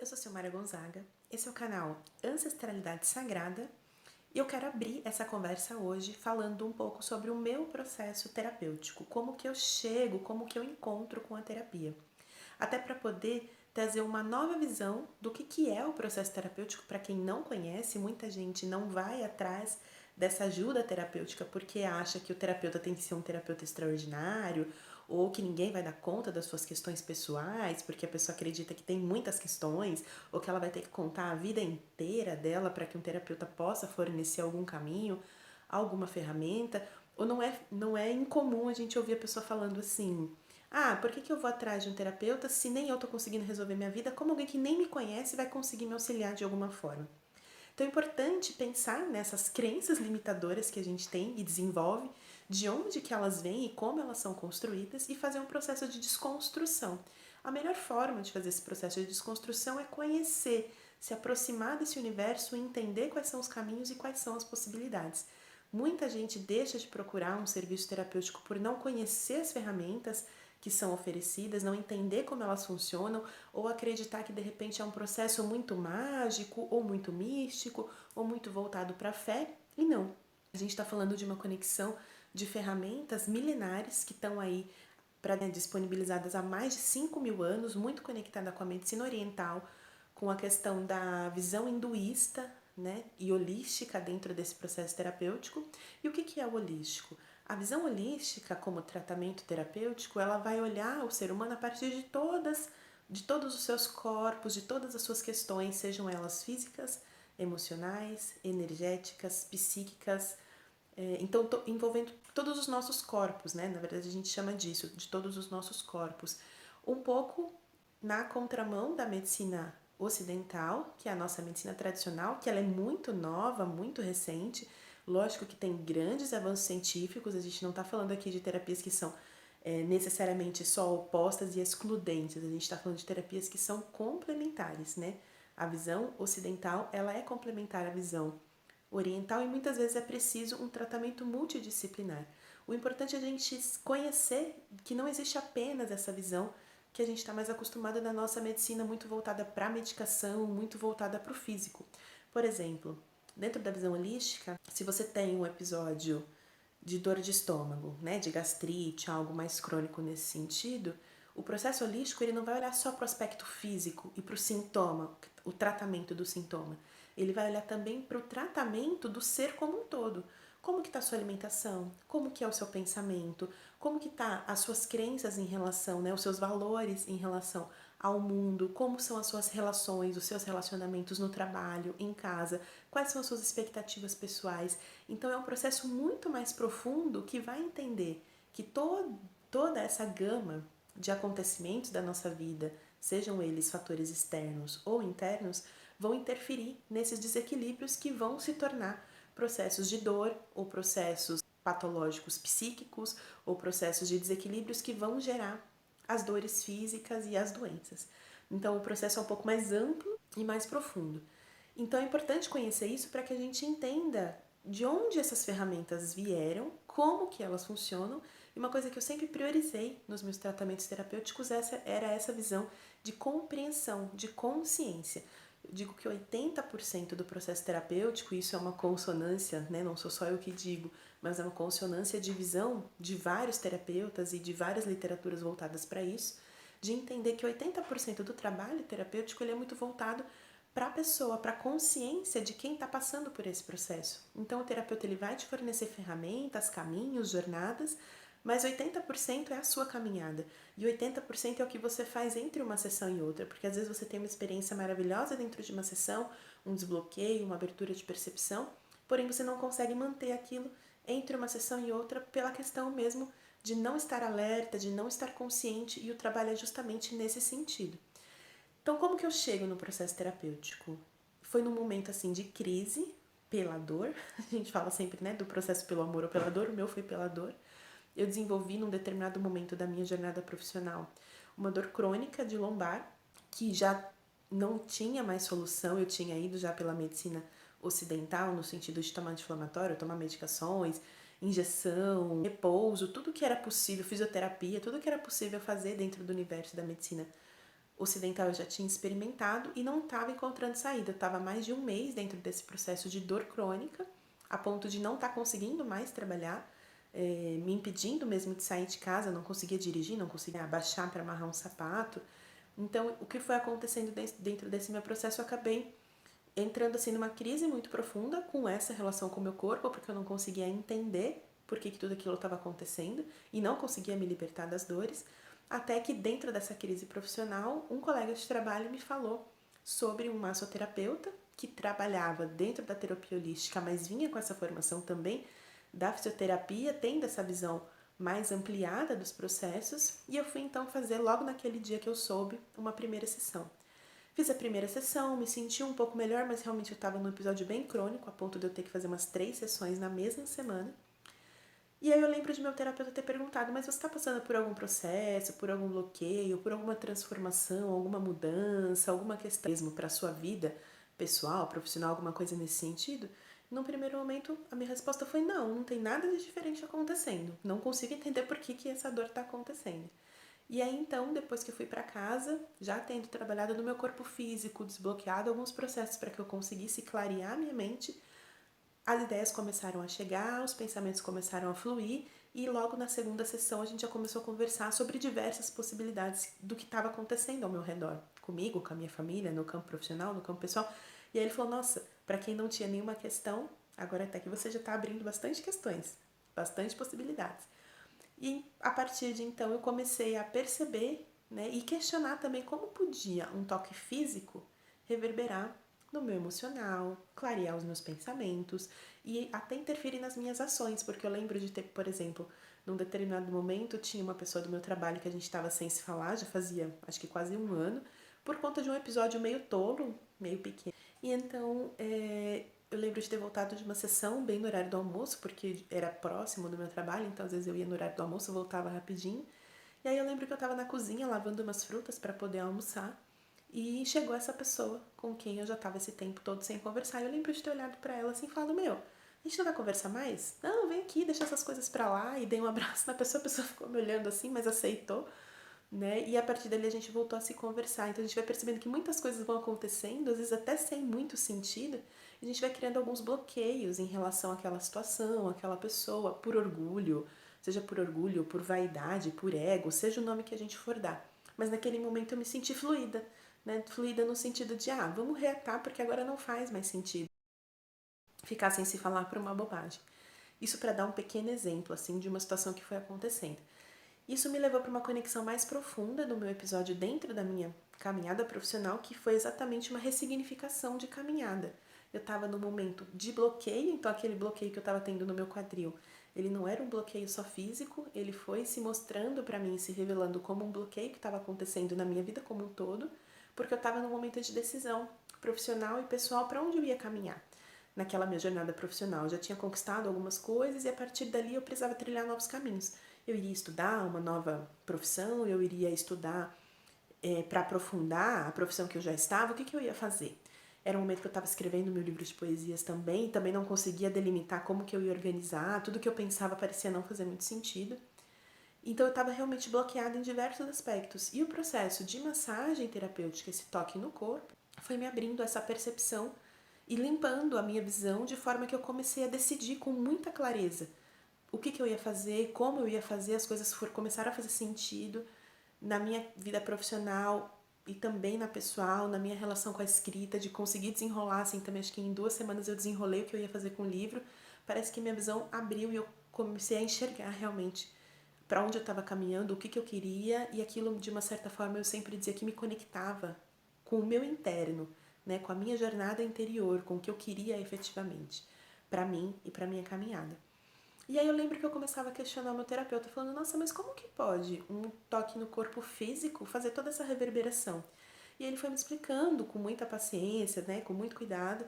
Eu sou Silmara Gonzaga, esse é o canal Ancestralidade Sagrada e eu quero abrir essa conversa hoje falando um pouco sobre o meu processo terapêutico, como que eu chego, como que eu encontro com a terapia. Até para poder trazer uma nova visão do que é o processo terapêutico para quem não conhece. Muita gente não vai atrás dessa ajuda terapêutica porque acha que o terapeuta tem que ser um terapeuta extraordinário ou que ninguém vai dar conta das suas questões pessoais, porque a pessoa acredita que tem muitas questões ou que ela vai ter que contar a vida inteira dela para que um terapeuta possa fornecer algum caminho, alguma ferramenta. Ou não é incomum a gente ouvir a pessoa falando assim: ah, por que eu vou atrás de um terapeuta se nem eu tô conseguindo resolver minha vida? Como alguém que nem me conhece vai conseguir me auxiliar de alguma forma? Então é importante pensar nessas crenças limitadoras que a gente tem e desenvolve, de onde que elas vêm e como elas são construídas e fazer um processo de desconstrução. A melhor forma de fazer esse processo de desconstrução é conhecer, se aproximar desse universo e entender quais são os caminhos e quais são as possibilidades. Muita gente deixa de procurar um serviço terapêutico por não conhecer as ferramentas que são oferecidas, não entender como elas funcionam ou acreditar que de repente é um processo muito mágico ou muito místico ou muito voltado para a fé. E não. A gente está falando de uma conexão de ferramentas milenares que estão aí disponibilizadas há mais de 5.000 anos, muito conectada com a medicina oriental, com a questão da visão hinduísta, né, e holística dentro desse processo terapêutico. E o que é o holístico? A visão holística como tratamento terapêutico, ela vai olhar o ser humano a partir de todos os seus corpos, de todas as suas questões, sejam elas físicas, emocionais, energéticas, psíquicas, então envolvendo todos os nossos corpos, né? Na verdade a gente chama disso, de todos os nossos corpos. Um pouco na contramão da medicina ocidental, que é a nossa medicina tradicional, que ela é muito nova, muito recente. Lógico que tem grandes avanços científicos, a gente não está falando aqui de terapias que são necessariamente só opostas e excludentes, a gente está falando de terapias que são complementares, né? A visão ocidental, ela é complementar à visão oriental e muitas vezes é preciso um tratamento multidisciplinar. O importante é a gente conhecer que não existe apenas essa visão que a gente está mais acostumado na nossa medicina, muito voltada para a medicação, muito voltada para o físico. Por exemplo, dentro da visão holística, se você tem um episódio de dor de estômago, né, de gastrite, algo mais crônico nesse sentido, o processo holístico ele não vai olhar só para o aspecto físico e para o sintoma, o tratamento do sintoma. Ele vai olhar também para o tratamento do ser como um todo. Como que está a sua alimentação? Como que é o seu pensamento? Como que está as suas crenças em relação, né, os seus valores em relação ao mundo? Como são as suas relações, os seus relacionamentos no trabalho, em casa? Quais são as suas expectativas pessoais? Então é um processo muito mais profundo que vai entender que toda essa gama de acontecimentos da nossa vida, sejam eles fatores externos ou internos, vão interferir nesses desequilíbrios que vão se tornar processos de dor ou processos patológicos psíquicos ou processos de desequilíbrios que vão gerar as dores físicas e as doenças. Então o processo é um pouco mais amplo e mais profundo. Então é importante conhecer isso para que a gente entenda de onde essas ferramentas vieram, como que elas funcionam. E uma coisa que eu sempre priorizei nos meus tratamentos terapêuticos era essa visão de compreensão, de consciência. Eu digo que 80% do processo terapêutico, isso é uma consonância, né? Não sou só eu que digo, mas é uma consonância de visão de vários terapeutas e de várias literaturas voltadas para isso, de entender que 80% do trabalho terapêutico ele é muito voltado para a pessoa, para a consciência de quem está passando por esse processo. Então, o terapeuta ele vai te fornecer ferramentas, caminhos, jornadas, mas 80% é a sua caminhada. E 80% é o que você faz entre uma sessão e outra, porque às vezes você tem uma experiência maravilhosa dentro de uma sessão, um desbloqueio, uma abertura de percepção, porém você não consegue manter aquilo entre uma sessão e outra pela questão mesmo de não estar alerta, de não estar consciente, e o trabalho é justamente nesse sentido. Então, como que eu chego no processo terapêutico? Foi num momento assim de crise pela dor. A gente fala sempre, né, do processo pelo amor ou pela dor. O meu foi pela dor. Eu desenvolvi num determinado momento da minha jornada profissional uma dor crônica de lombar que já não tinha mais solução. Eu tinha ido já pela medicina ocidental no sentido de tomar anti-inflamatório, tomar medicações, injeção, repouso, tudo que era possível, fisioterapia, tudo que era possível fazer dentro do universo da medicina ocidental eu já tinha experimentado e não estava encontrando saída. Eu estava mais de um mês dentro desse processo de dor crônica, a ponto de não estar conseguindo mais trabalhar, me impedindo mesmo de sair de casa, não conseguia dirigir, não conseguia abaixar para amarrar um sapato. Então, o que foi acontecendo dentro desse meu processo, eu acabei entrando assim numa crise muito profunda com essa relação com o meu corpo, porque eu não conseguia entender por que tudo aquilo estava acontecendo e não conseguia me libertar das dores, até que dentro dessa crise profissional, um colega de trabalho me falou sobre um massoterapeuta que trabalhava dentro da terapia holística, mas vinha com essa formação também da fisioterapia, tendo essa visão mais ampliada dos processos, e eu fui então fazer logo naquele dia que eu soube uma primeira sessão. Fiz a primeira sessão, me senti um pouco melhor, mas realmente eu estava num episódio bem crônico, a ponto de eu ter que fazer umas 3 sessões na mesma semana. E aí eu lembro de meu terapeuta ter perguntado, mas você está passando por algum processo, por algum bloqueio, por alguma transformação, alguma mudança, alguma questão mesmo para a sua vida pessoal, profissional, alguma coisa nesse sentido? Num primeiro momento, a minha resposta foi não, não tem nada de diferente acontecendo. Não consigo entender por que essa dor está acontecendo. E aí então, depois que eu fui para casa, já tendo trabalhado no meu corpo físico, desbloqueado alguns processos para que eu conseguisse clarear minha mente, as ideias começaram a chegar, os pensamentos começaram a fluir e logo na segunda sessão a gente já começou a conversar sobre diversas possibilidades do que estava acontecendo ao meu redor, comigo, com a minha família, no campo profissional, no campo pessoal. E aí ele falou: "Nossa, para quem não tinha nenhuma questão, agora até que você já está abrindo bastante questões, bastante possibilidades". E a partir de então eu comecei a perceber, né, e questionar também como podia um toque físico reverberar no meu emocional, clarear os meus pensamentos e até interferir nas minhas ações, porque eu lembro de ter, por exemplo, num determinado momento tinha uma pessoa do meu trabalho que a gente estava sem se falar, já fazia acho que quase um ano, por conta de um episódio meio tolo, meio pequeno. E então eu lembro de ter voltado de uma sessão bem no horário do almoço, porque era próximo do meu trabalho, então às vezes eu ia no horário do almoço, voltava rapidinho. E aí eu lembro que eu estava na cozinha lavando umas frutas para poder almoçar. E chegou essa pessoa com quem eu já estava esse tempo todo sem conversar. E eu lembro de ter olhado para ela assim e falado: "Meu, a gente não vai conversar mais? Não, vem aqui, deixa essas coisas pra lá". E dei um abraço na pessoa, a pessoa ficou me olhando assim, mas aceitou, né? E a partir dali a gente voltou a se conversar. Então a gente vai percebendo que muitas coisas vão acontecendo, às vezes até sem muito sentido, e a gente vai criando alguns bloqueios em relação àquela situação, àquela pessoa, por orgulho, seja por orgulho, por vaidade, por ego, seja o nome que a gente for dar. Mas naquele momento eu me senti fluida, né? Fluida no sentido de, vamos reatar porque agora não faz mais sentido ficar sem se falar por uma bobagem. Isso para dar um pequeno exemplo, assim, de uma situação que foi acontecendo. Isso me levou para uma conexão mais profunda do meu episódio dentro da minha caminhada profissional, que foi exatamente uma ressignificação de caminhada. Eu estava no momento de bloqueio, então aquele bloqueio que eu estava tendo no meu quadril, ele não era um bloqueio só físico, ele foi se mostrando para mim, se revelando como um bloqueio que estava acontecendo na minha vida como um todo, porque eu estava num momento de decisão profissional e pessoal para onde eu ia caminhar. Naquela minha jornada profissional, eu já tinha conquistado algumas coisas e a partir dali eu precisava trilhar novos caminhos. Eu iria estudar uma nova profissão, eu iria estudar para aprofundar a profissão que eu já estava, o que eu ia fazer? Era um momento que eu estava escrevendo meu livro de poesias também não conseguia delimitar como que eu ia organizar, tudo que eu pensava parecia não fazer muito sentido. Então eu estava realmente bloqueada em diversos aspectos. E o processo de massagem terapêutica, esse toque no corpo, foi me abrindo essa percepção e limpando a minha visão de forma que eu comecei a decidir com muita clareza o que eu ia fazer, como eu ia fazer, as coisas começaram a fazer sentido na minha vida profissional e também na pessoal, na minha relação com a escrita, de conseguir desenrolar, assim, também acho que em 2 semanas eu desenrolei o que eu ia fazer com o livro. Parece que minha visão abriu e eu comecei a enxergar realmente para onde eu estava caminhando, o que eu queria, e aquilo, de uma certa forma, eu sempre dizia que me conectava com o meu interno, né, com a minha jornada interior, com o que eu queria efetivamente, para mim e para minha caminhada. E aí eu lembro que eu começava a questionar o meu terapeuta, falando: "Nossa, mas como que pode um toque no corpo físico fazer toda essa reverberação?". E ele foi me explicando com muita paciência, né, com muito cuidado,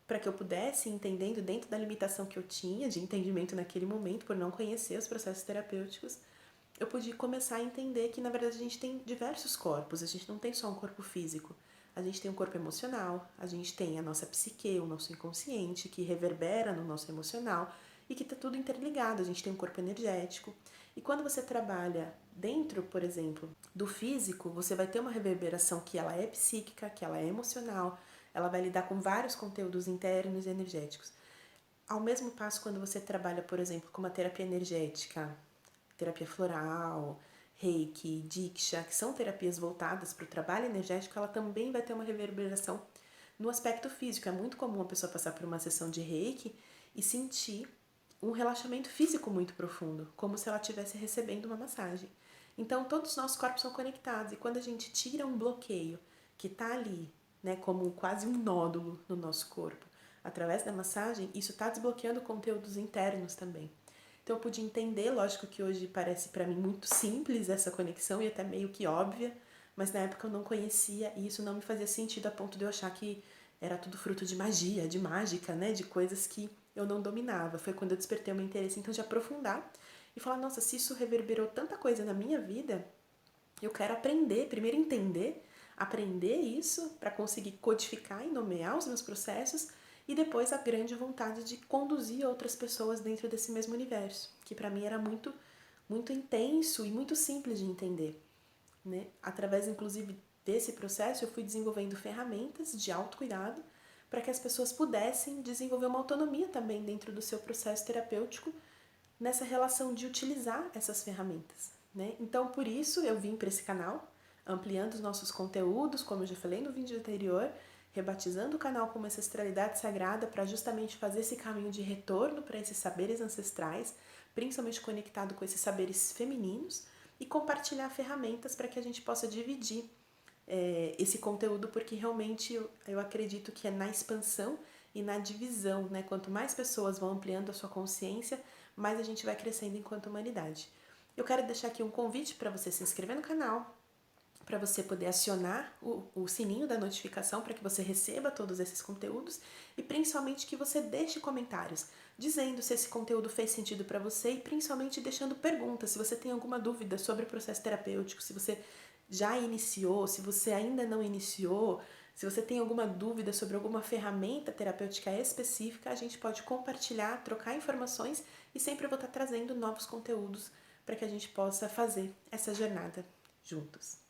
para que eu pudesse ir entendendo dentro da limitação que eu tinha de entendimento naquele momento, por não conhecer os processos terapêuticos, eu pude começar a entender que na verdade a gente tem diversos corpos, a gente não tem só um corpo físico. A gente tem um corpo emocional, a gente tem a nossa psique, o nosso inconsciente que reverbera no nosso emocional, e que está tudo interligado. A gente tem um corpo energético. E quando você trabalha dentro, por exemplo, do físico, você vai ter uma reverberação que ela é psíquica, que ela é emocional, ela vai lidar com vários conteúdos internos e energéticos. Ao mesmo passo, quando você trabalha, por exemplo, com uma terapia energética, terapia floral, reiki, diksha, que são terapias voltadas para o trabalho energético, ela também vai ter uma reverberação no aspecto físico. É muito comum a pessoa passar por uma sessão de reiki e sentir um relaxamento físico muito profundo, como se ela estivesse recebendo uma massagem. Então, todos os nossos corpos são conectados e quando a gente tira um bloqueio que está ali, né, como quase um nódulo no nosso corpo, através da massagem, isso está desbloqueando conteúdos internos também. Então eu pude entender, lógico que hoje parece para mim muito simples essa conexão e até meio que óbvia, mas na época eu não conhecia e isso não me fazia sentido a ponto de eu achar que era tudo fruto de magia, de mágica, né, de coisas que eu não dominava. Foi quando eu despertei o meu interesse então de aprofundar e falar, nossa, se isso reverberou tanta coisa na minha vida, eu quero aprender, primeiro entender, aprender isso para conseguir codificar e nomear os meus processos e depois a grande vontade de conduzir outras pessoas dentro desse mesmo universo, que para mim era muito intenso e muito simples de entender, né? Através inclusive desse processo eu fui desenvolvendo ferramentas de autocuidado para que as pessoas pudessem desenvolver uma autonomia também dentro do seu processo terapêutico nessa relação de utilizar essas ferramentas, né? Então, por isso eu vim para esse canal, ampliando os nossos conteúdos, como eu já falei no vídeo anterior, rebatizando o canal como ancestralidade sagrada para justamente fazer esse caminho de retorno para esses saberes ancestrais, principalmente conectado com esses saberes femininos e compartilhar ferramentas para que a gente possa dividir esse conteúdo, porque realmente eu acredito que é na expansão e na divisão, né? Quanto mais pessoas vão ampliando a sua consciência, mais a gente vai crescendo enquanto humanidade. Eu quero deixar aqui um convite para você se inscrever no canal, para você poder acionar o sininho da notificação para que você receba todos esses conteúdos e principalmente que você deixe comentários dizendo se esse conteúdo fez sentido para você e principalmente deixando perguntas, se você tem alguma dúvida sobre o processo terapêutico, se você já iniciou, se você ainda não iniciou, se você tem alguma dúvida sobre alguma ferramenta terapêutica específica, a gente pode compartilhar, trocar informações e sempre eu vou estar trazendo novos conteúdos para que a gente possa fazer essa jornada juntos.